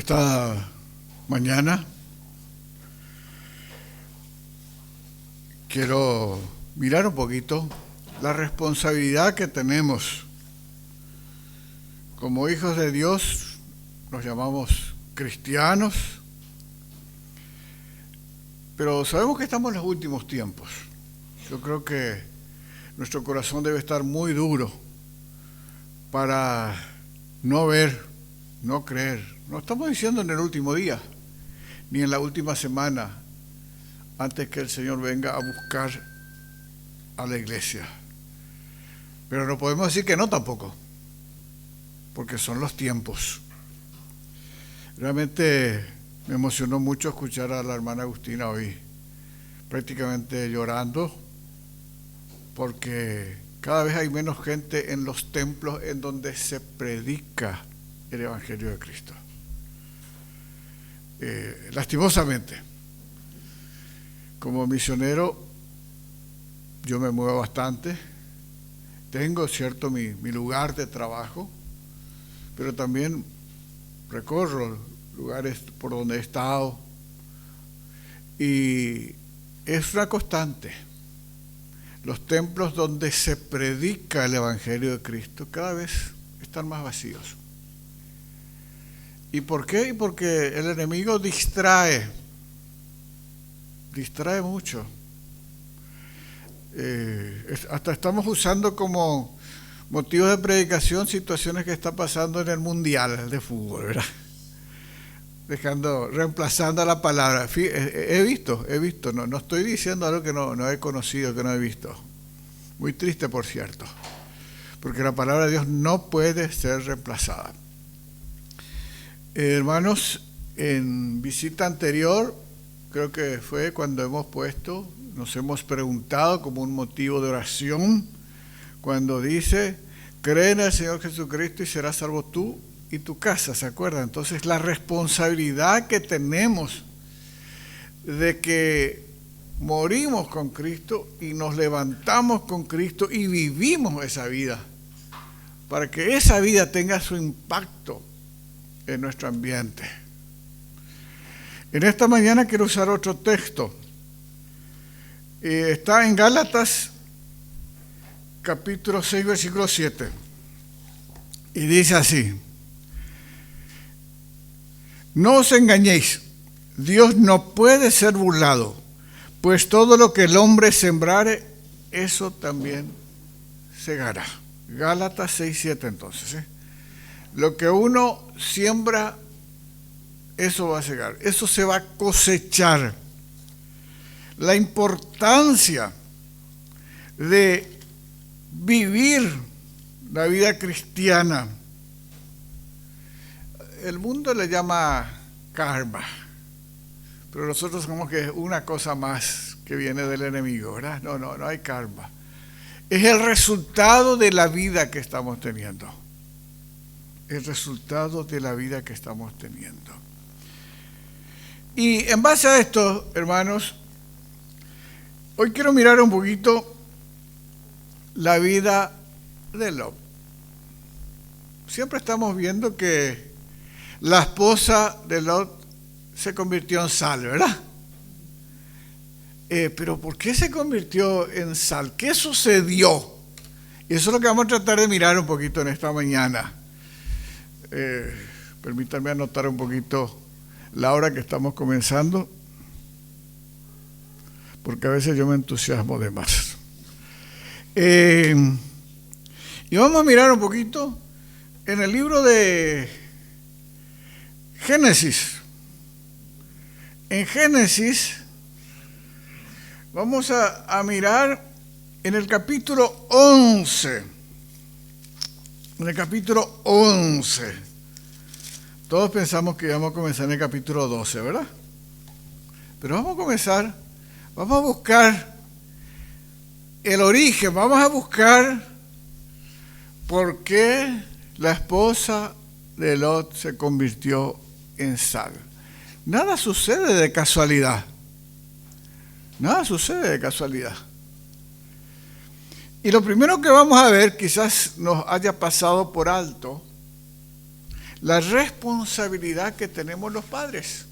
Esta mañana quiero mirar un poquito la responsabilidad que tenemos como hijos de Dios. Nos llamamos cristianos, pero sabemos que estamos en los últimos tiempos. Yo creo que nuestro corazón debe estar muy duro para no ver, no creer. No estamos diciendo en el último día, ni en la última semana, antes que el Señor venga a buscar a la iglesia. Pero no podemos decir que no tampoco, porque son los tiempos. Realmente me emocionó mucho escuchar a la hermana Agustina hoy, prácticamente llorando, porque cada vez hay menos gente en los templos en donde se predica el Evangelio de Cristo. Lastimosamente, como misionero, yo me muevo bastante, tengo cierto mi lugar de trabajo, pero también recorro lugares por donde he estado y es una constante. Los templos donde se predica el Evangelio de Cristo cada vez están más vacíos. ¿Y por qué? Porque el enemigo distrae mucho. Hasta estamos usando como motivo de predicación situaciones que están pasando en el mundial de fútbol, ¿verdad? Reemplazando la palabra. He visto, no estoy diciendo algo que no he conocido, que no he visto. Muy triste, por cierto, porque la palabra de Dios no puede ser reemplazada. Hermanos, en visita anterior, creo que fue cuando nos hemos preguntado como un motivo de oración, cuando dice, cree en el Señor Jesucristo y serás salvo tú y tu casa, ¿se acuerdan? Entonces la responsabilidad que tenemos de que morimos con Cristo y nos levantamos con Cristo y vivimos esa vida, para que esa vida tenga su impacto en nuestro ambiente. En esta mañana quiero usar otro texto. Está en Gálatas, capítulo 6, versículo 7. Y dice así: no os engañéis, Dios no puede ser burlado, pues todo lo que el hombre sembrare, eso también segará. Gálatas 6, 7 entonces. Lo que uno siembra, eso va a segar, eso se va a cosechar. La importancia de vivir la vida cristiana. El mundo le llama karma, pero nosotros sabemos que es una cosa más que viene del enemigo, ¿verdad? No hay karma. Es el resultado de la vida que estamos teniendo. El resultado de la vida que estamos teniendo. Y en base a esto, hermanos, hoy quiero mirar un poquito la vida de Lot. Siempre estamos viendo que la esposa de Lot se convirtió en sal, ¿verdad? Pero ¿por qué se convirtió en sal? ¿Qué sucedió? Y eso es lo que vamos a tratar de mirar un poquito en esta mañana. Permítanme anotar un poquito la hora que estamos comenzando, porque a veces yo me entusiasmo de más. Y vamos a mirar un poquito en el libro de Génesis. En Génesis vamos a mirar en el capítulo 11. En el capítulo 11. Todos pensamos que vamos a comenzar en el capítulo 12, ¿verdad? Pero vamos a buscar el origen, vamos a buscar por qué la esposa de Lot se convirtió en sal. Nada sucede de casualidad. Nada sucede de casualidad. Y lo primero que vamos a ver, quizás nos haya pasado por alto, la responsabilidad que tenemos los padres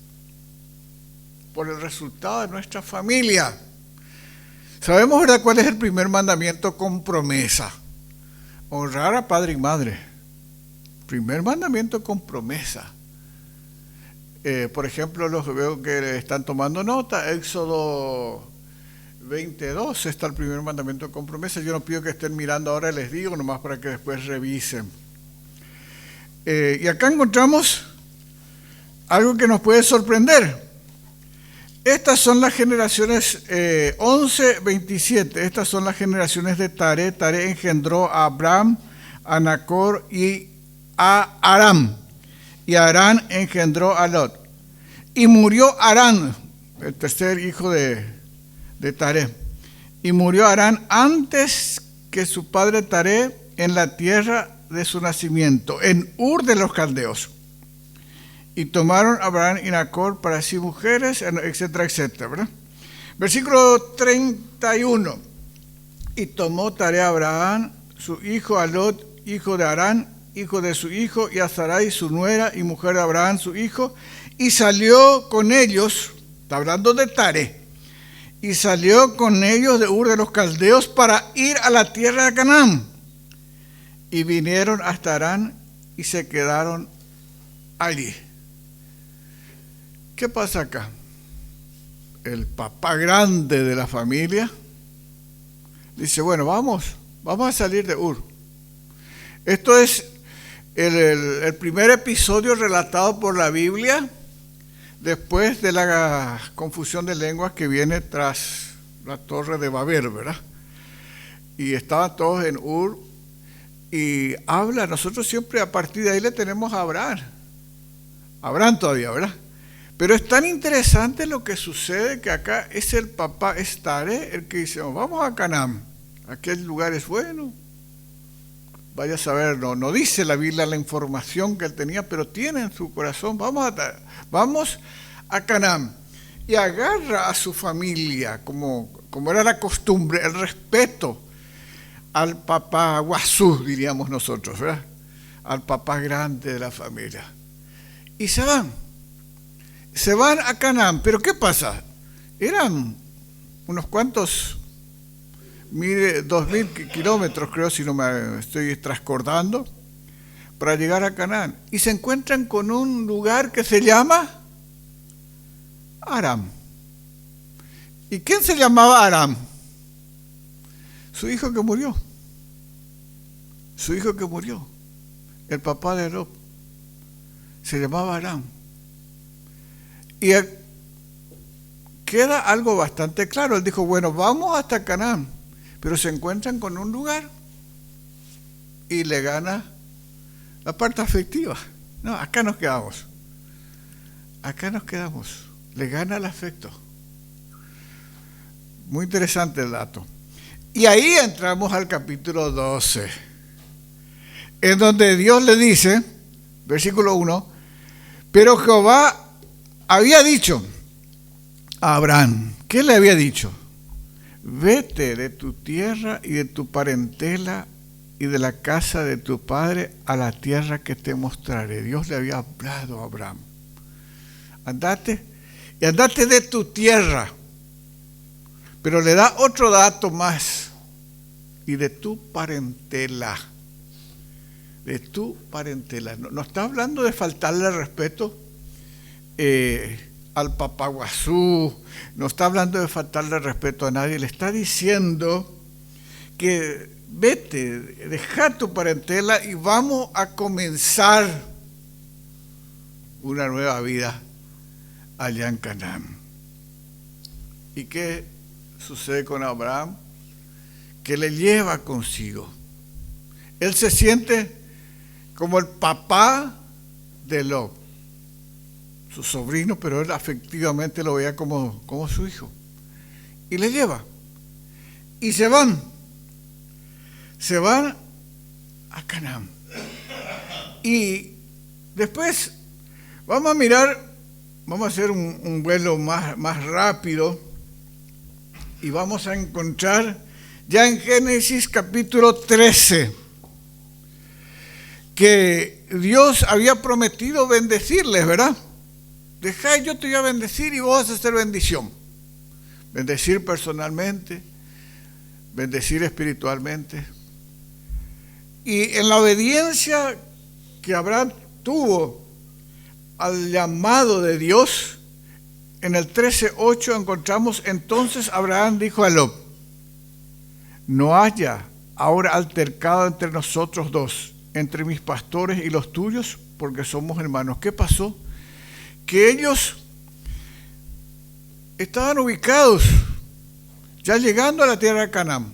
por el resultado de nuestra familia. Sabemos, ¿verdad?, cuál es el primer mandamiento con promesa. Honrar a padre y madre. Primer mandamiento con promesa. Por ejemplo, los veo que están tomando nota. Éxodo 22 está el primer mandamiento con promesa. Yo no pido que estén mirando ahora, les digo, nomás para que después revisen. Y acá encontramos algo que nos puede sorprender. Estas son las generaciones 11, 27. Estas son las generaciones de Taré. Taré engendró a Abram, a Nacor y a Aram. Y Arán engendró a Lot. Y murió Arán, el tercer hijo de Taré. Y murió Arán antes que su padre Taré en la tierra de su nacimiento, en Ur de los Caldeos. Y tomaron a Abraham y Nacor para sí mujeres, etcétera, etcétera, ¿verdad? Versículo 31. Y tomó Taré a Abraham, su hijo, a Lot, hijo de Arán, hijo de su hijo, y a Sarai, su nuera, y mujer de Abraham, su hijo, y salió con ellos, está hablando de Taré, y salió con ellos de Ur de los Caldeos para ir a la tierra de Canaán. Y vinieron hasta Arán y se quedaron allí. ¿Qué pasa acá? El papá grande de la familia dice, bueno, vamos a salir de Ur. Esto es el primer episodio relatado por la Biblia después de la confusión de lenguas que viene tras la torre de Babel, ¿verdad? Y estaban todos en Ur y habla, nosotros siempre a partir de ahí le tenemos a Abraham todavía, ¿verdad? Pero es tan interesante lo que sucede que acá es el papá, es Taré, el que dice, vamos a Canaán, aquel lugar es bueno. Vaya a saber, no dice la Biblia la información que él tenía, pero tiene en su corazón, vamos a Canaán. Y agarra a su familia, como era la costumbre, el respeto al papá guazú, diríamos nosotros, ¿verdad? Al papá grande de la familia. Y se van a Canaán. Pero ¿qué pasa? Eran unos cuantos, 2.000 kilómetros, creo, si no me estoy trascordando, para llegar a Canaán. Y se encuentran con un lugar que se llama Aram. ¿Y quién se llamaba Aram? Su hijo que murió. El papá de Lot. Se llamaba Aram. Y queda algo bastante claro. Él dijo, bueno, vamos hasta Canaán. Pero se encuentran con un lugar y le gana la parte afectiva. No, acá nos quedamos. Le gana el afecto. Muy interesante el dato. Y ahí entramos al capítulo 12, en donde Dios le dice, versículo 1, pero Jehová había dicho a Abraham, ¿qué le había dicho? Vete de tu tierra y de tu parentela y de la casa de tu padre a la tierra que te mostraré. Dios le había hablado a Abraham. Andate de tu tierra. Pero le da otro dato más. Y de tu parentela. No está hablando de faltarle respeto al papaguazú. No está hablando de faltarle respeto a nadie. Le está diciendo que vete, deja tu parentela y vamos a comenzar una nueva vida allá en Canaán. ¿Y qué sucede con Abraham? Que le lleva consigo. Él se siente como el papá de Lot, su sobrino, pero él afectivamente lo veía como su hijo. Y le lleva. Y se van a Canaán. Y después vamos a hacer un vuelo más rápido y vamos a encontrar ya en Génesis capítulo 13 que Dios había prometido bendecirles, ¿verdad? Dejá, yo te voy a bendecir y vos vas a hacer bendición. Bendecir personalmente, bendecir espiritualmente. Y en la obediencia que Abraham tuvo al llamado de Dios, en el 13:8 encontramos: entonces Abraham dijo a Lot: no haya ahora altercado entre nosotros dos, entre mis pastores y los tuyos, porque somos hermanos. ¿Qué pasó? Que ellos estaban ubicados, ya llegando a la tierra de Canaán.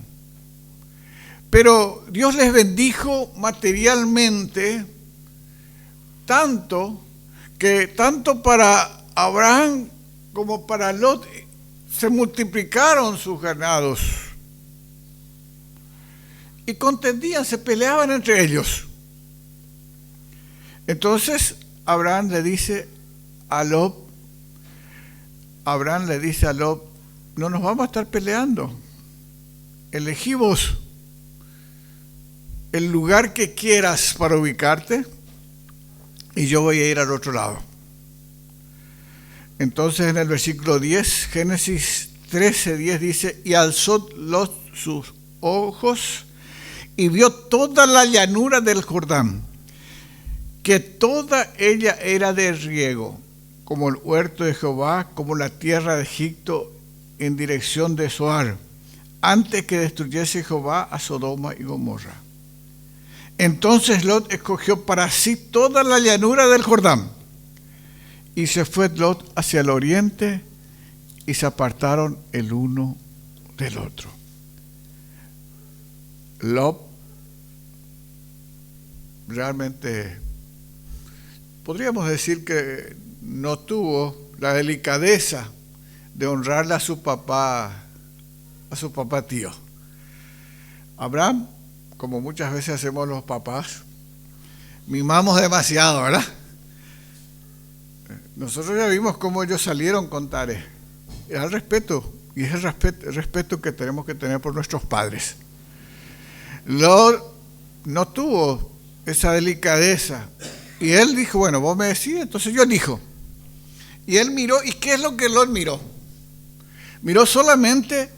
Pero Dios les bendijo materialmente, tanto que tanto para Abraham como para Lot se multiplicaron sus ganados. Y contendían, se peleaban entre ellos. Entonces Abraham le dice a Lot, no nos vamos a estar peleando. Elegí vos el lugar que quieras para ubicarte y yo voy a ir al otro lado. Entonces en el versículo 10, Génesis 13:10 dice: y alzó Lot sus ojos y vio toda la llanura del Jordán, que toda ella era de riego, como el huerto de Jehová, como la tierra de Egipto en dirección de Zoar, antes que destruyese Jehová a Sodoma y Gomorra. Entonces Lot escogió para sí toda la llanura del Jordán, y se fue Lot hacia el oriente, y se apartaron el uno del otro. Lot realmente podríamos decir que no tuvo la delicadeza de honrarle a su papá tío. Abraham, como muchas veces hacemos los papás, mimamos demasiado, ¿verdad? Nosotros ya vimos cómo ellos salieron con Taré. Era el respeto, y es el respeto que tenemos que tener por nuestros padres. Lot no tuvo esa delicadeza, y él dijo: bueno, vos me decís, entonces yo elijo. Y él miró, ¿y qué es lo que Lot miró? Miró solamente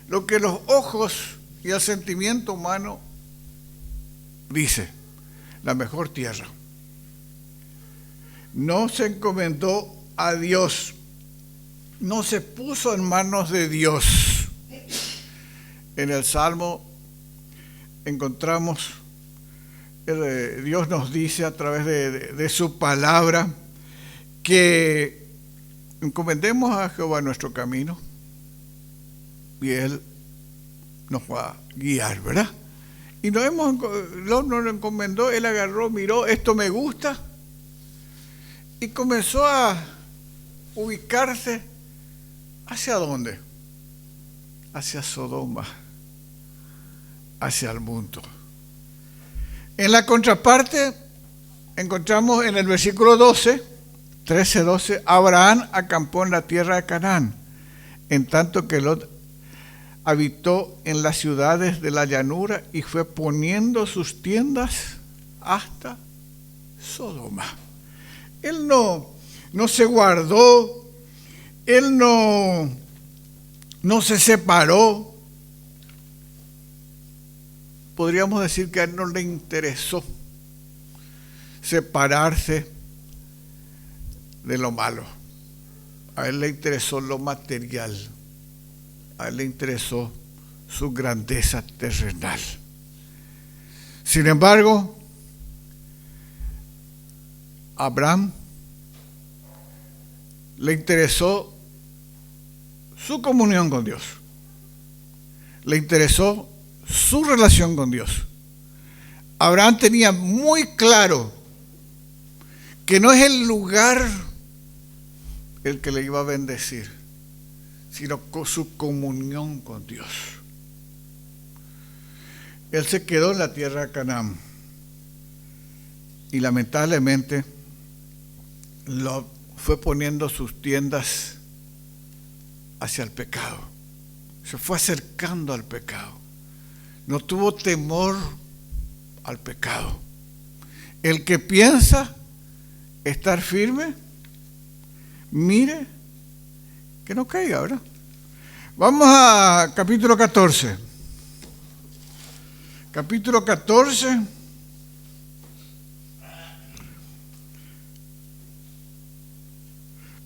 lo que los ojos y el sentimiento humano dice: la mejor tierra. No se encomendó a Dios, no se puso en manos de Dios. En el Salmo encontramos, Dios nos dice a través de su palabra que encomendemos a Jehová nuestro camino y Él nos va a guiar, ¿verdad? Y nos lo encomendó, Él agarró, miró, esto me gusta, y comenzó a ubicarse. ¿Hacia dónde? Hacia Sodoma, hacia el mundo. En la contraparte encontramos en el versículo 13:12, Abraham acampó en la tierra de Canaán, en tanto que Lot habitó en las ciudades de la llanura y fue poniendo sus tiendas hasta Sodoma. Él no se guardó, él no se separó. Podríamos decir que a él no le interesó separarse de lo malo. A él le interesó lo material. A él le interesó su grandeza terrenal. Sin embargo, a Abraham le interesó su comunión con Dios. Le interesó su relación con Dios. Abraham tenía muy claro que no es el lugar el que le iba a bendecir, sino con su comunión con Dios. Él se quedó en la tierra de Canaán y lamentablemente lo fue poniendo sus tiendas hacia el pecado. Se fue acercando al pecado. No tuvo temor al pecado. El que piensa estar firme, mire que no caiga, ¿verdad? Vamos a capítulo 14. Capítulo 14.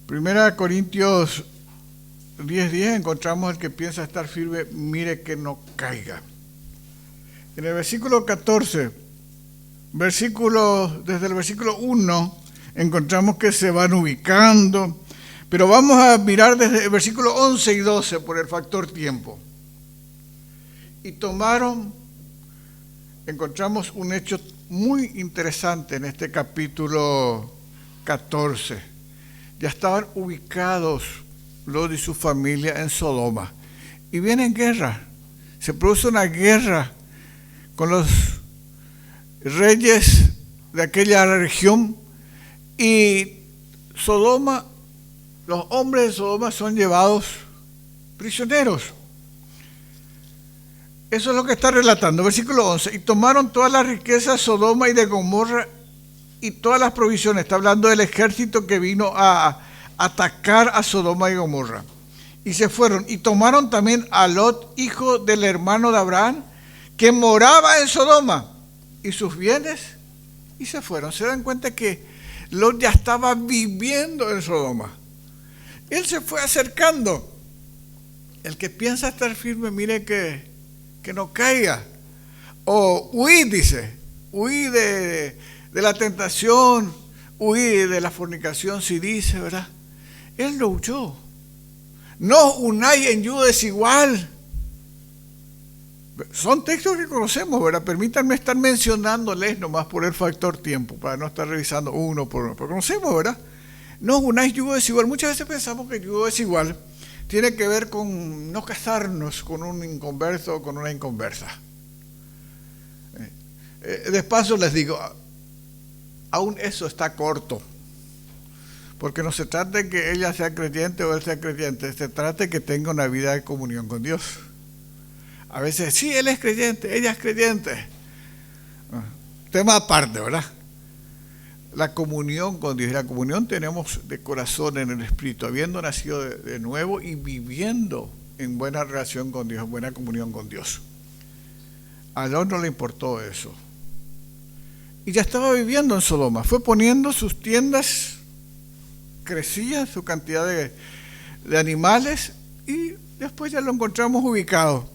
Primera de Corintios 10:10 encontramos el que piensa estar firme, mire que no caiga. En el versículo 14, desde el versículo 1, encontramos que se van ubicando, pero vamos a mirar desde el versículo 11 y 12 por el factor tiempo. Y encontramos un hecho muy interesante en este capítulo 14. Ya estaban ubicados Lot y su familia en Sodoma. Y viene guerra. Se produce una guerra con los reyes de aquella región. Y Sodoma, los hombres de Sodoma son llevados prisioneros. Eso es lo que está relatando. Versículo 11. Y tomaron todas las riquezas de Sodoma y de Gomorra y todas las provisiones. Está hablando del ejército que vino a atacar a Sodoma y Gomorra. Y se fueron. Y tomaron también a Lot, hijo del hermano de Abraham, que moraba en Sodoma, y sus bienes, y se fueron. Se dan cuenta que Lot ya estaba viviendo en Sodoma. Él se fue acercando. El que piensa estar firme, mire que no caiga. O huí, dice, huí de la tentación, huí de la fornicación, si dice, ¿verdad? Él lo huyó. No unáis en yugo desigual. Son textos que conocemos, ¿verdad? Permítanme estar mencionándoles nomás por el factor tiempo, para no estar revisando uno por uno. Pero conocemos, ¿verdad? No unáis yugo desigual. Muchas veces pensamos que el yugo desigual tiene que ver con no casarnos con un inconverso o con una inconversa. Despacio les digo, aún eso está corto. Porque no se trata de que ella sea creyente o él sea creyente, se trata de que tenga una vida de comunión con Dios. A veces, sí, él es creyente, ella es creyente. Tema aparte, ¿verdad? La comunión con Dios. La comunión tenemos de corazón en el Espíritu, habiendo nacido de nuevo y viviendo en buena relación con Dios, en buena comunión con Dios. A Lot no le importó eso. Y ya estaba viviendo en Sodoma. Fue poniendo sus tiendas, crecía su cantidad de animales y después ya lo encontramos ubicado.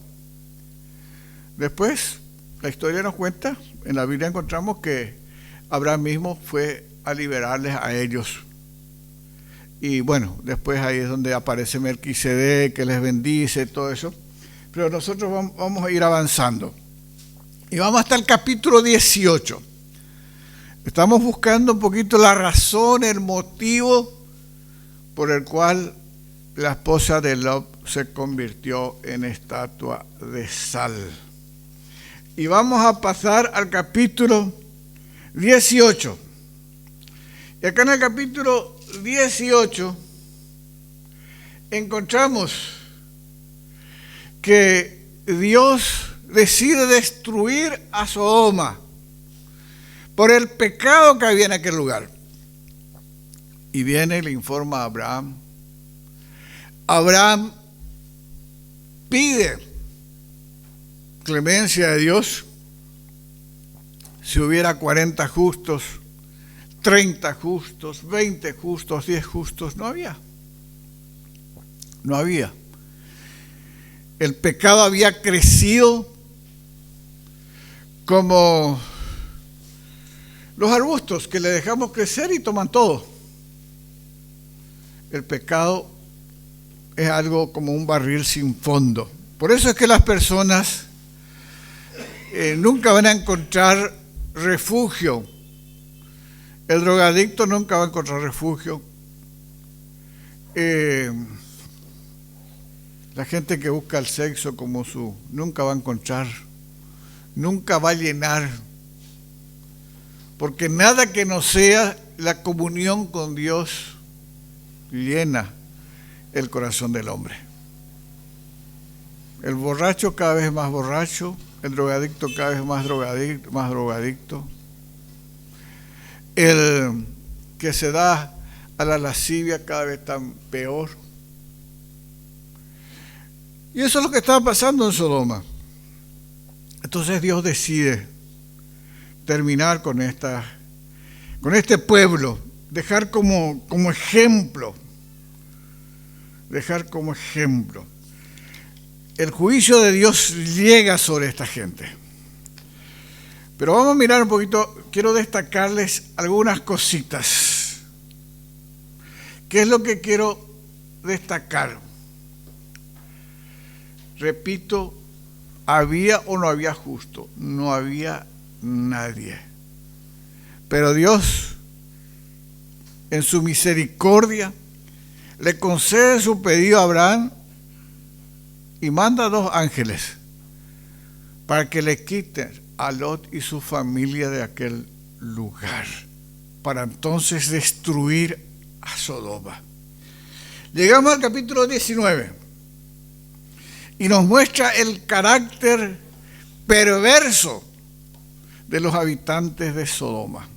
Después, la historia nos cuenta, en la Biblia encontramos que Abraham mismo fue a liberarles a ellos. Y bueno, después ahí es donde aparece Melquisedec, que les bendice, todo eso. Pero nosotros vamos a ir avanzando. Y vamos hasta el capítulo 18. Estamos buscando un poquito la razón, el motivo por el cual la esposa de Lot se convirtió en estatua de sal. Y vamos a pasar al capítulo 18. Y acá en el capítulo 18 encontramos que Dios decide destruir a Sodoma por el pecado que había en aquel lugar. Y viene y le informa a Abraham. Abraham pide clemencia de Dios. Si hubiera 40 justos, 30 justos, 20 justos, 10 justos, no había. No había. El pecado había crecido como los arbustos que le dejamos crecer y toman todo. El pecado es algo como un barril sin fondo. Por eso es que las personas nunca van a encontrar refugio. El drogadicto nunca va a encontrar refugio. La gente que busca el sexo como nunca va a encontrar, nunca va a llenar. Porque nada que no sea la comunión con Dios llena el corazón del hombre. El borracho cada vez más borracho, el drogadicto cada vez más drogadicto. el que se da a la lascivia cada vez tan peor. Y eso es lo que estaba pasando en Sodoma. Entonces Dios decide terminar con este pueblo, dejar como ejemplo, el juicio de Dios llega sobre esta gente. Pero vamos a mirar un poquito, quiero destacarles algunas cositas. ¿Qué es lo que quiero destacar? Repito, ¿había o no había justo? No había nadie. Pero Dios, en su misericordia, le concede su pedido a Abraham y manda 2 ángeles para que le quiten a Lot y su familia de aquel lugar, para entonces destruir a Sodoma. Llegamos al capítulo 19 y nos muestra el carácter perverso de los habitantes de Sodoma.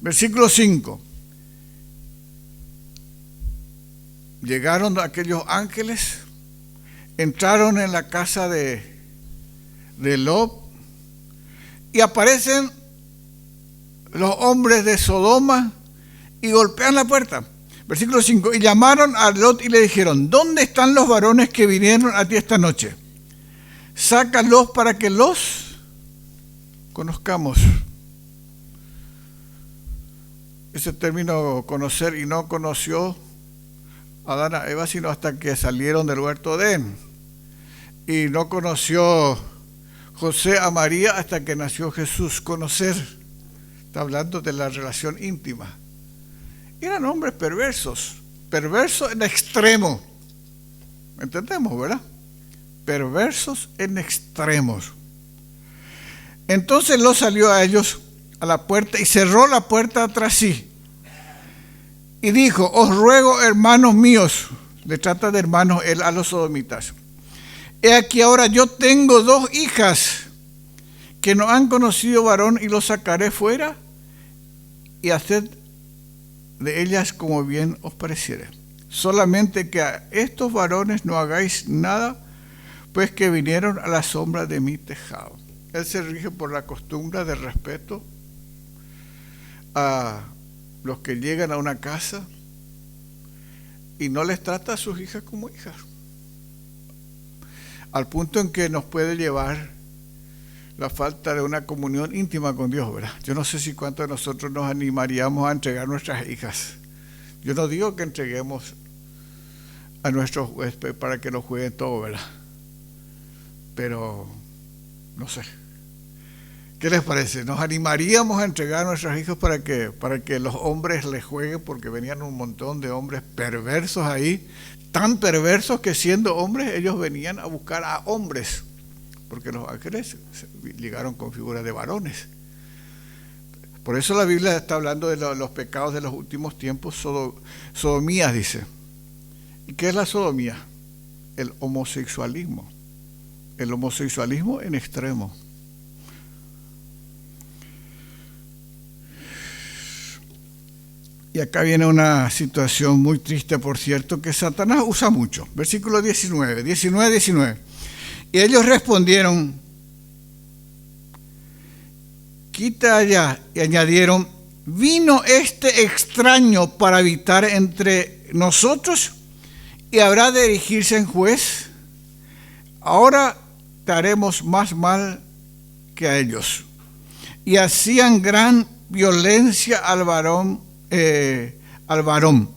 Versículo 5. Llegaron aquellos ángeles, entraron en la casa de Lot y aparecen los hombres de Sodoma y golpean la puerta. Versículo 5. Y llamaron a Lot y le dijeron: ¿dónde están los varones que vinieron a ti esta noche? Sácalos para que los conozcamos. Ese término conocer, y no conoció Adán a Eva sino hasta que salieron del huerto de Edén. Y no conoció José a María hasta que nació Jesús. Conocer, está hablando de la relación íntima. Eran hombres perversos en extremo. ¿Entendemos, verdad? Perversos en extremos. Entonces Lot salió a ellos a la puerta y cerró la puerta tras sí. Y dijo: os ruego, hermanos míos, le trata de hermanos él a los sodomitas, he aquí ahora yo tengo 2 hijas que no han conocido varón, y los sacaré fuera y haced de ellas como bien os pareciere. Solamente que a estos varones no hagáis nada, pues que vinieron a la sombra de mi tejado. Él se rige por la costumbre de respeto a los que llegan a una casa y no les trata a sus hijas como hijas, al punto en que nos puede llevar la falta de una comunión íntima con Dios, ¿verdad? Yo no sé si cuántos de nosotros nos animaríamos a entregar nuestras hijas. Yo no digo que entreguemos a nuestros huéspedes para que nos jueguen todo, ¿verdad? Pero no sé. ¿Qué les parece? ¿Nos animaríamos a entregar a nuestras hijas para que los hombres les jueguen? Porque venían un montón de hombres perversos ahí, tan perversos que siendo hombres ellos venían a buscar a hombres, porque los ángeles llegaron con figuras de varones. Por eso la Biblia está hablando de los pecados de los últimos tiempos, sodomías, dice. ¿Y qué es la sodomía? El homosexualismo. El homosexualismo en extremo. Y acá viene una situación muy triste, por cierto, que Satanás usa mucho. Versículo 19. Y ellos respondieron: quita allá. Y añadieron: ¿vino este extraño para habitar entre nosotros y habrá de erigirse en juez? Ahora te haremos más mal que a ellos. Y hacían gran violencia al varón,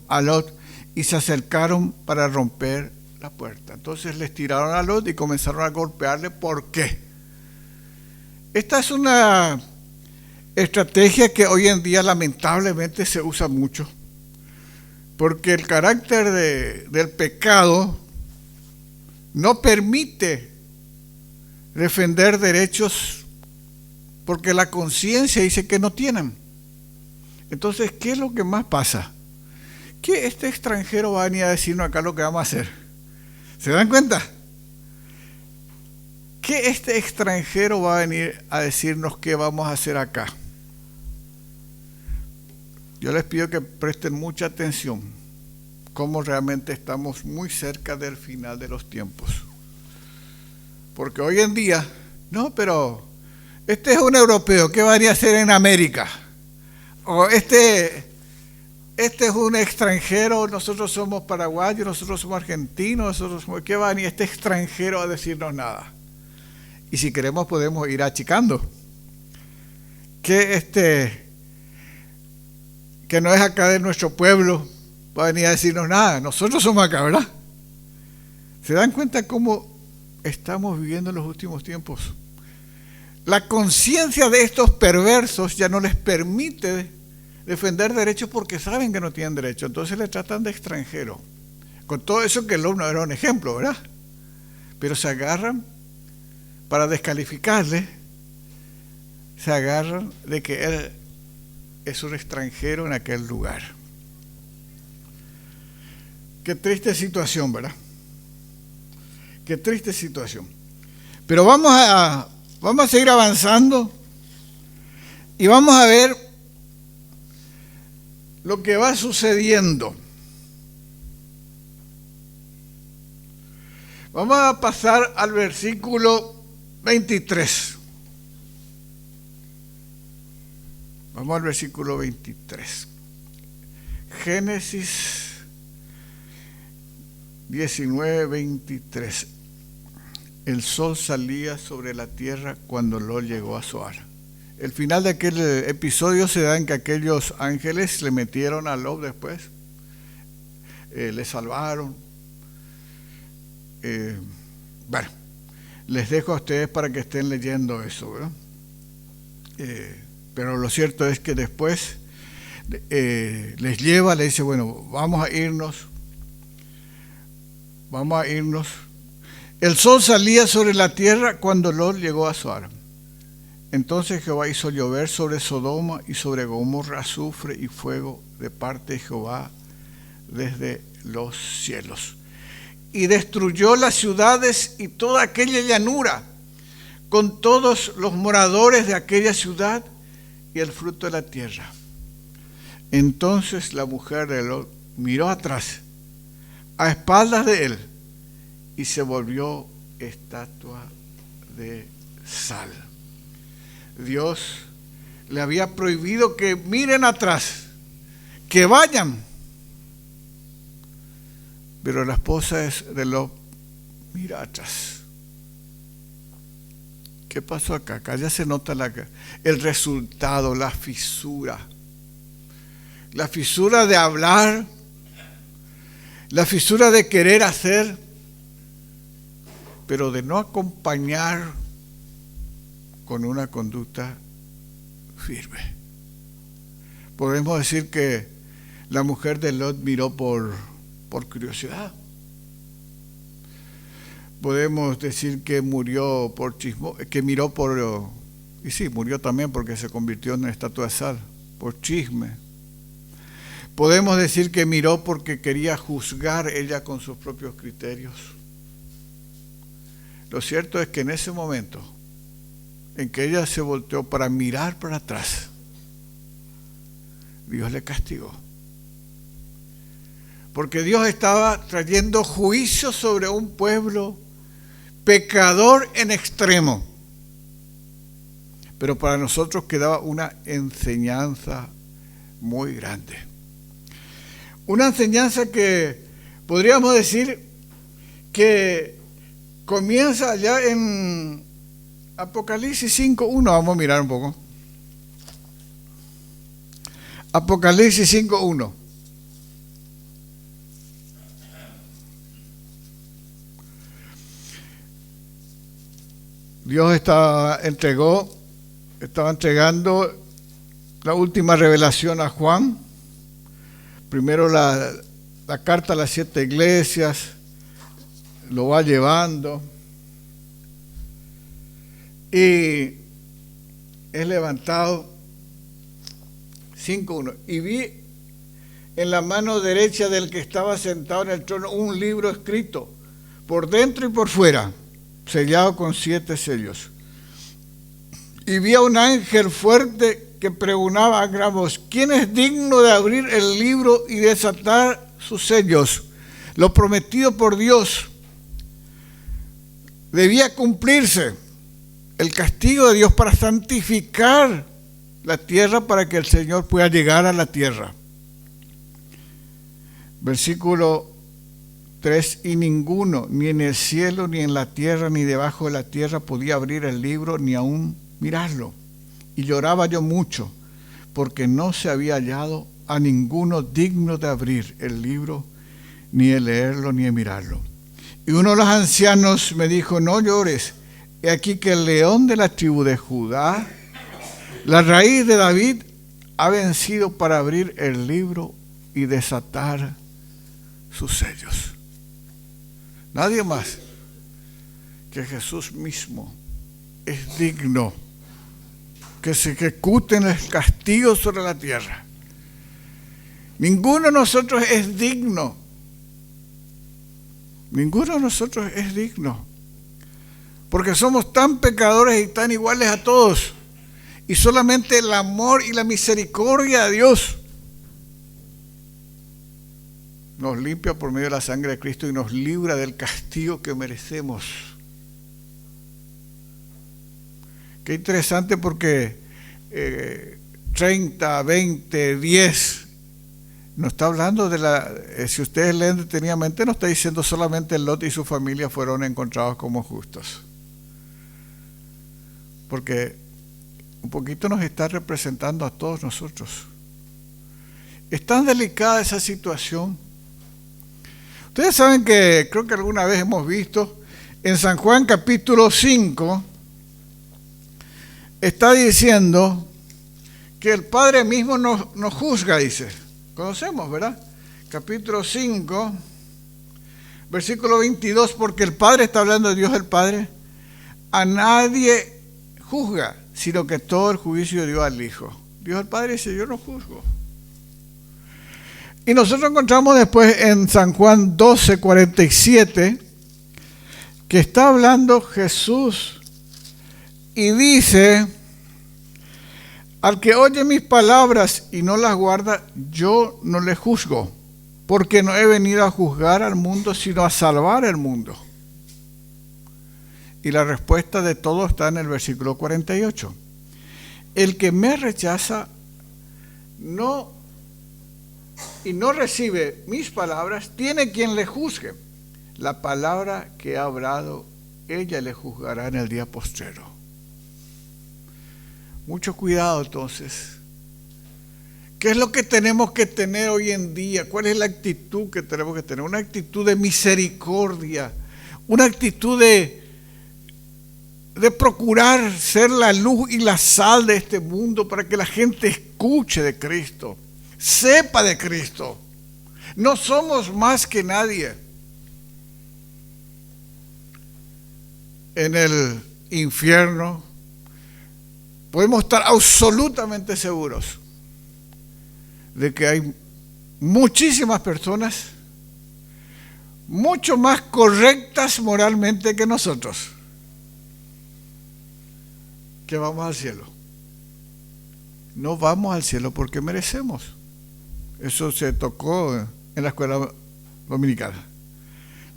a Lot, y se acercaron para romper la puerta. Entonces les tiraron a Lot y comenzaron a golpearle. ¿Por qué? Esta es una estrategia que hoy en día lamentablemente se usa mucho, porque el carácter del pecado no permite defender derechos, porque la conciencia dice que no tienen. Entonces, ¿qué es lo que más pasa? Que este extranjero va a venir a decirnos acá lo que vamos a hacer. ¿Se dan cuenta? Que este extranjero va a venir a decirnos qué vamos a hacer acá. yo les pido que presten mucha atención, cómo realmente estamos muy cerca del final de los tiempos. Porque hoy en día, no, pero este es un europeo, ¿qué va a hacer en América? O este es un extranjero, nosotros somos paraguayos, nosotros somos argentinos, nosotros somos, ¿qué va a venir este extranjero a decirnos nada? Y si queremos podemos ir achicando. Que no es acá de nuestro pueblo, va a venir a decirnos nada, nosotros somos acá, ¿verdad? ¿Se dan cuenta cómo estamos viviendo en los últimos tiempos? La conciencia de estos perversos ya no les permite defender derechos porque saben que no tienen derecho, entonces le tratan de extranjero. Con todo eso que el no era un ejemplo, ¿verdad? Pero se agarran para descalificarle, se agarran de que él es un extranjero en aquel lugar. Qué triste situación, ¿verdad? Qué triste situación. Pero vamos a seguir avanzando y vamos a ver lo que va sucediendo. Vamos a pasar al versículo 23. Vamos al versículo 23. Génesis 19, 23. El sol salía sobre la tierra cuando Lot llegó a Zoar. El final de aquel episodio se da en que aquellos ángeles le metieron a Lot después, le salvaron. Bueno, les dejo a ustedes para que estén leyendo eso, ¿verdad? Pero lo cierto es que después les lleva, le dice, bueno, vamos a irnos. El sol salía sobre la tierra cuando Lot llegó a Zoar. Entonces Jehová hizo llover sobre Sodoma y sobre Gomorra azufre y fuego de parte de Jehová desde los cielos. Y destruyó las ciudades y toda aquella llanura, con todos los moradores de aquella ciudad y el fruto de la tierra. Entonces la mujer de Lot miró atrás, a espaldas de él, y se volvió estatua de sal. Dios le había prohibido que miren atrás, que vayan. Pero la esposa de Lot mira atrás. ¿Qué pasó acá? Acá ya se nota el resultado, la fisura. La fisura de hablar, la fisura de querer hacer, pero de no acompañar con una conducta firme. Podemos decir que la mujer de Lot miró por curiosidad. Podemos decir que murió por chismo, que miró por, y sí, murió también porque se convirtió en una estatua de sal, por chisme. Podemos decir que miró porque quería juzgar ella con sus propios criterios. Lo cierto es que en ese momento en que ella se volteó para mirar para atrás, Dios le castigó. Porque Dios estaba trayendo juicio sobre un pueblo pecador en extremo. Pero para nosotros quedaba una enseñanza muy grande. Una enseñanza que podríamos decir que comienza allá en Apocalipsis 5.1. Vamos a mirar un poco. Apocalipsis 5.1. Dios estaba entregando la última revelación a Juan. Primero la carta a las 7 iglesias, lo va llevando y es levantado. 5.1. Y vi en la mano derecha del que estaba sentado en el trono un libro escrito por dentro y por fuera, sellado con 7 sellos. Y vi a un ángel fuerte que preguntábamos, ¿quién es digno de abrir el libro y desatar sus sellos? Lo prometido por Dios debía cumplirse. El castigo de Dios para santificar la tierra, para que el Señor pueda llegar a la tierra. Versículo 3: y ninguno, ni en el cielo, ni en la tierra, ni debajo de la tierra, podía abrir el libro, ni aún mirarlo. Y lloraba yo mucho, porque no se había hallado a ninguno digno de abrir el libro, ni de leerlo, ni de mirarlo. Y uno de los ancianos me dijo, no llores, he aquí que el león de la tribu de Judá, la raíz de David, ha vencido para abrir el libro y desatar sus sellos. Nadie más que Jesús mismo es digno que se ejecuten el castigo sobre la tierra. Ninguno de nosotros es digno. Ninguno de nosotros es digno. Porque somos tan pecadores y tan iguales a todos. Y solamente el amor y la misericordia de Dios nos limpia por medio de la sangre de Cristo y nos libra del castigo que merecemos. Qué interesante, porque 30, 20, 10, no está hablando de la... si ustedes leen detenidamente, no está diciendo solamente Lot y su familia fueron encontrados como justos. Porque un poquito nos está representando a todos nosotros. Es tan delicada esa situación. Ustedes saben que, creo que alguna vez hemos visto, en San Juan capítulo 5, está diciendo que el Padre mismo nos juzga, dice. Conocemos, ¿verdad? Capítulo 5, versículo 22, porque el Padre, está hablando de Dios el Padre, a nadie juzga, sino que todo el juicio dio al Hijo. Dios el Padre dice, yo no juzgo. Y nosotros encontramos después en San Juan 12, 47, que está hablando Jesús y dice, al que oye mis palabras y no las guarda, yo no le juzgo, porque no he venido a juzgar al mundo, sino a salvar el mundo. Y la respuesta de todo está en el versículo 48. El que me rechaza y no recibe mis palabras, tiene quien le juzgue. La palabra que ha hablado, ella le juzgará en el día postrero. Mucho cuidado entonces. ¿Qué es lo que tenemos que tener hoy en día? ¿Cuál es la actitud que tenemos que tener? Una actitud de misericordia, una actitud de procurar ser la luz y la sal de este mundo, para que la gente escuche de Cristo, sepa de Cristo. No somos más que nadie. En el infierno podemos estar absolutamente seguros de que hay muchísimas personas mucho más correctas moralmente que nosotros, que vamos al cielo. No vamos al cielo porque merecemos. Eso se tocó en la escuela dominicana.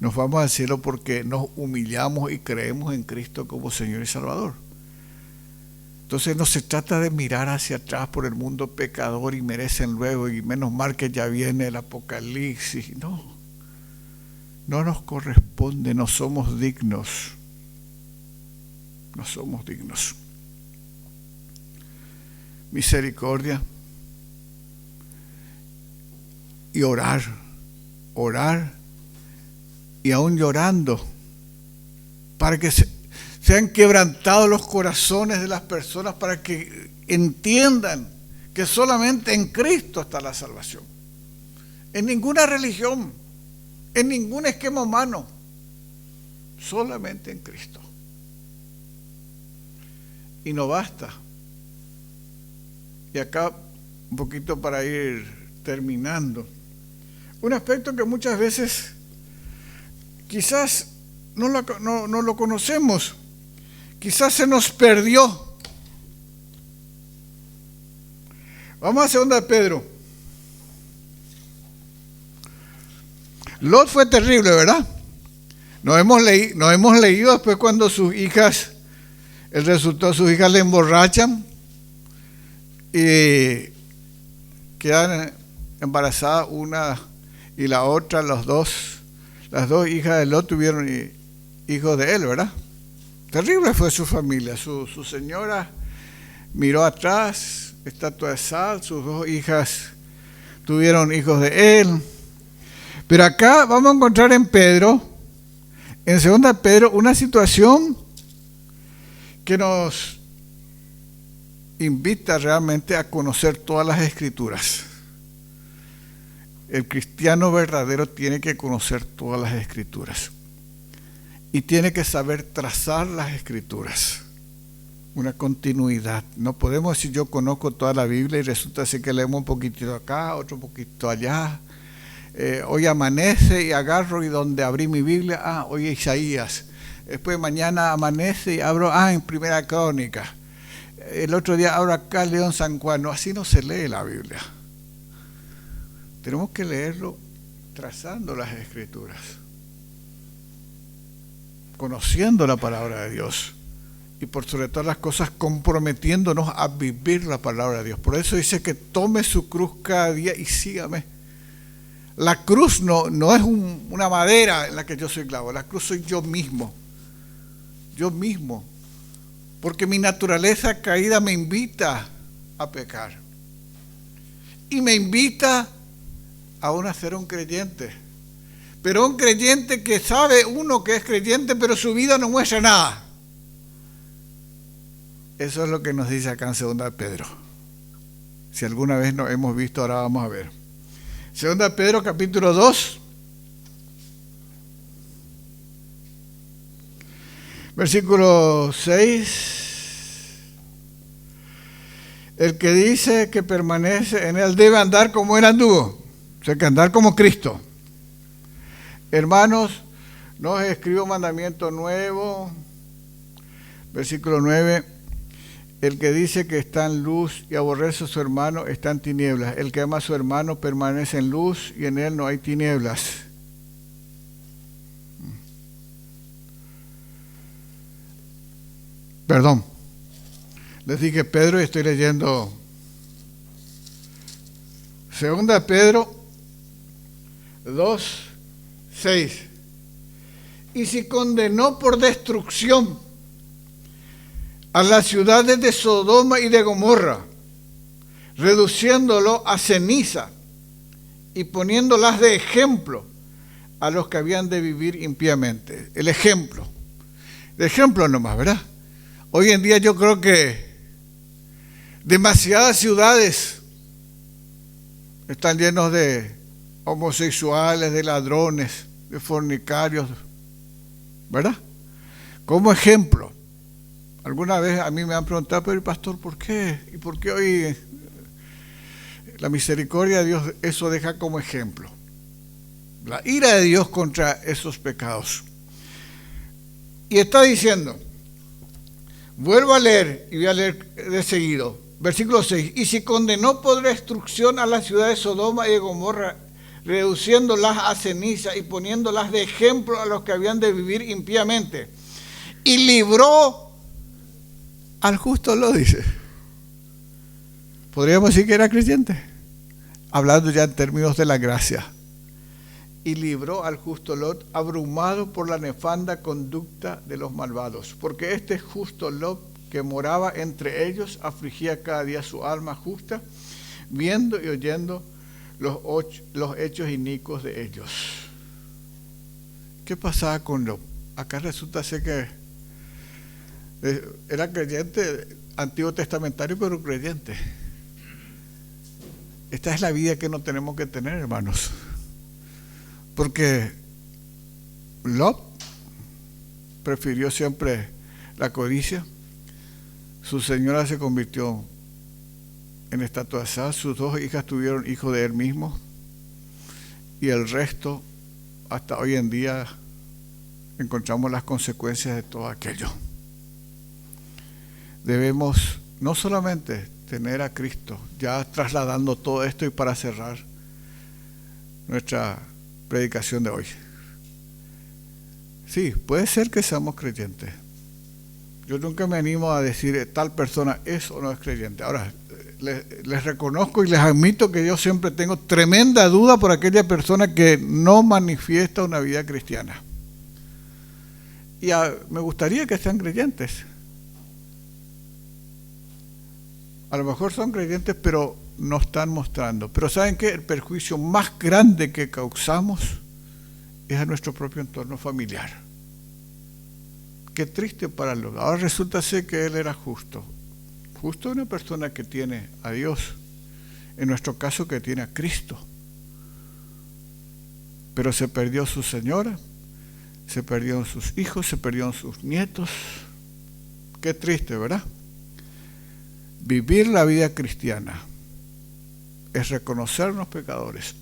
Nos vamos al cielo porque nos humillamos y creemos en Cristo como Señor y Salvador. Entonces no se trata de mirar hacia atrás por el mundo pecador y merecen luego, y menos mal que ya viene el Apocalipsis. No nos corresponde, no somos dignos. No somos dignos. Misericordia y orar y aún llorando, para que sean quebrantados los corazones de las personas, para que entiendan que solamente en Cristo está la salvación. En ninguna religión, en ningún esquema humano, solamente en Cristo. Y no basta. Y acá, un poquito para ir terminando, un aspecto que muchas veces quizás no lo conocemos, quizás se nos perdió. Vamos a 2 Pedro. Lot fue terrible, ¿verdad? Nos hemos leído después cuando sus hijas le emborrachan y quedan embarazadas una y la otra, las dos hijas de Lot tuvieron hijos de él, ¿verdad? Terrible fue su familia. Su señora miró atrás, estatua de sal, sus 2 hijas tuvieron hijos de él. Pero acá vamos a encontrar en 2 Pedro, una situación que nos invita realmente a conocer todas las Escrituras. El cristiano verdadero tiene que conocer todas las Escrituras y tiene que saber trazar las Escrituras, una continuidad. No podemos decir yo conozco toda la Biblia y resulta ser que leemos un poquitito acá, otro poquito allá. Hoy amanece y agarro y donde abrí mi Biblia, hoy Isaías. Después mañana amanece y abro, en Primera Crónica. El otro día abro acá León San Juan. No, así no se lee la Biblia. Tenemos que leerlo trazando las Escrituras, conociendo la palabra de Dios y por sobre todas las cosas comprometiéndonos a vivir la palabra de Dios. Por eso dice que tome su cruz cada día y sígame. La cruz no es una madera en la que yo soy clavo, la cruz soy yo mismo, porque mi naturaleza caída me invita a pecar y me invita aún a ser un creyente, pero un creyente que sabe uno que es creyente, pero su vida no muestra nada. Eso es lo que nos dice acá en 2 Pedro. Si alguna vez no hemos visto, ahora vamos a ver. 2 Pedro capítulo 2, versículo 6. El que dice que permanece en él debe andar como él anduvo, o sea que andar como Cristo. Hermanos, no os escribo mandamiento nuevo. Versículo 9. El que dice que está en luz y aborrece a su hermano está en tinieblas. El que ama a su hermano permanece en luz y en él no hay tinieblas. Perdón. Les dije Pedro y estoy leyendo 2 Pedro 2, 6. Y si condenó por destrucción a las ciudades de Sodoma y de Gomorra, reduciéndolo a ceniza y poniéndolas de ejemplo a los que habían de vivir impíamente. El ejemplo. De ejemplo nomás, ¿verdad? Hoy en día yo creo que demasiadas ciudades están llenos de homosexuales, de ladrones, de fornicarios, ¿verdad? Como ejemplo. Alguna vez a mí me han preguntado, pero pastor, ¿por qué? ¿Y por qué hoy la misericordia de Dios eso deja como ejemplo? La ira de Dios contra esos pecados. Y está diciendo, vuelvo a leer y voy a leer de seguido, versículo 6. Y si condenó por destrucción a las ciudades de Sodoma y de Gomorra, reduciéndolas a ceniza y poniéndolas de ejemplo a los que habían de vivir impíamente, y libró al justo Lot, dice. Podríamos decir que era creyente, hablando ya en términos de la gracia. Y libró al justo Lot, abrumado por la nefanda conducta de los malvados, porque este justo Lot que moraba entre ellos afligía cada día su alma justa, viendo y oyendo los hechos inicuos de ellos. ¿Qué pasaba con Lot? Acá resulta ser que era creyente, antiguo testamentario, pero creyente. Esta es la vida que no tenemos que tener, hermanos. Porque Lot prefirió siempre la codicia. Su señora se convirtió en estatua de sal. Sus 2 hijas tuvieron hijos de él mismo. Y el resto, hasta hoy en día, encontramos las consecuencias de todo aquello. Debemos no solamente tener a Cristo, ya trasladando todo esto y para cerrar nuestra predicación de hoy. Sí, puede ser que seamos creyentes. Yo nunca me animo a decir tal persona es o no es creyente. Ahora, les reconozco y les admito que yo siempre tengo tremenda duda por aquella persona que no manifiesta una vida cristiana. Y me gustaría que sean creyentes. A lo mejor son creyentes, pero no están mostrando. Pero ¿saben qué? El perjuicio más grande que causamos es a nuestro propio entorno familiar. Qué triste para los. Ahora resulta ser que él era justo. Justo una persona que tiene a Dios. En nuestro caso, que tiene a Cristo. Pero se perdió su señora, se perdieron sus hijos, se perdieron sus nietos. Qué triste, ¿verdad? Vivir la vida cristiana es reconocernos pecadores.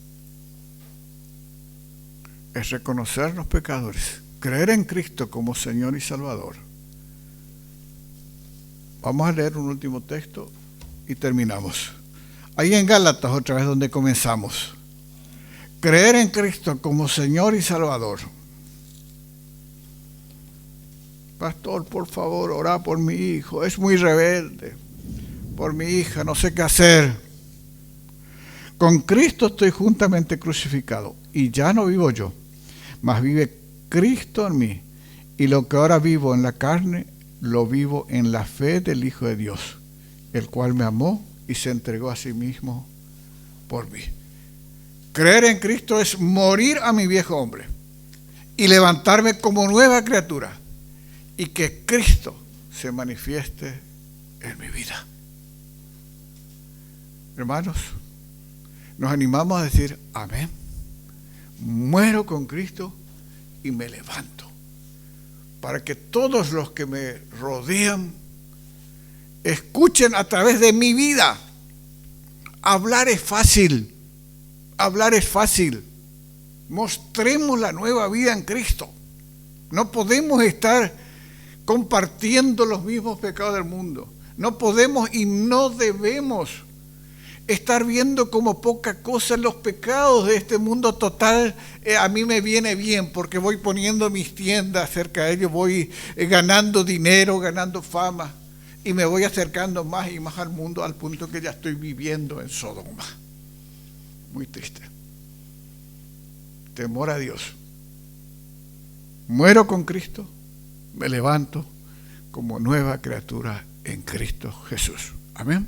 Es reconocernos pecadores. Creer en Cristo como Señor y Salvador. Vamos a leer un último texto y terminamos. Ahí en Gálatas, otra vez donde comenzamos. Creer en Cristo como Señor y Salvador. Pastor, por favor, orá por mi hijo. Es muy rebelde. Por mi hija, no sé qué hacer. Con Cristo estoy juntamente crucificado. Y ya no vivo yo, mas vive Cristo en mí, y lo que ahora vivo en la carne, lo vivo en la fe del Hijo de Dios, el cual me amó y se entregó a sí mismo por mí. Creer en Cristo es morir a mi viejo hombre y levantarme como nueva criatura, y que Cristo se manifieste en mi vida. Hermanos, nos animamos a decir amén. Muero con Cristo y me levanto, para que todos los que me rodean escuchen a través de mi vida. Hablar es fácil, mostremos la nueva vida en Cristo. No podemos estar compartiendo los mismos pecados del mundo, no podemos y no debemos estar viendo como poca cosa los pecados de este mundo total. A mí me viene bien porque voy poniendo mis tiendas cerca de ellos, voy ganando dinero, ganando fama, y me voy acercando más y más al mundo, al punto que ya estoy viviendo en Sodoma. Muy triste. Temor a Dios. Muero con Cristo, me levanto como nueva criatura en Cristo Jesús. Amén.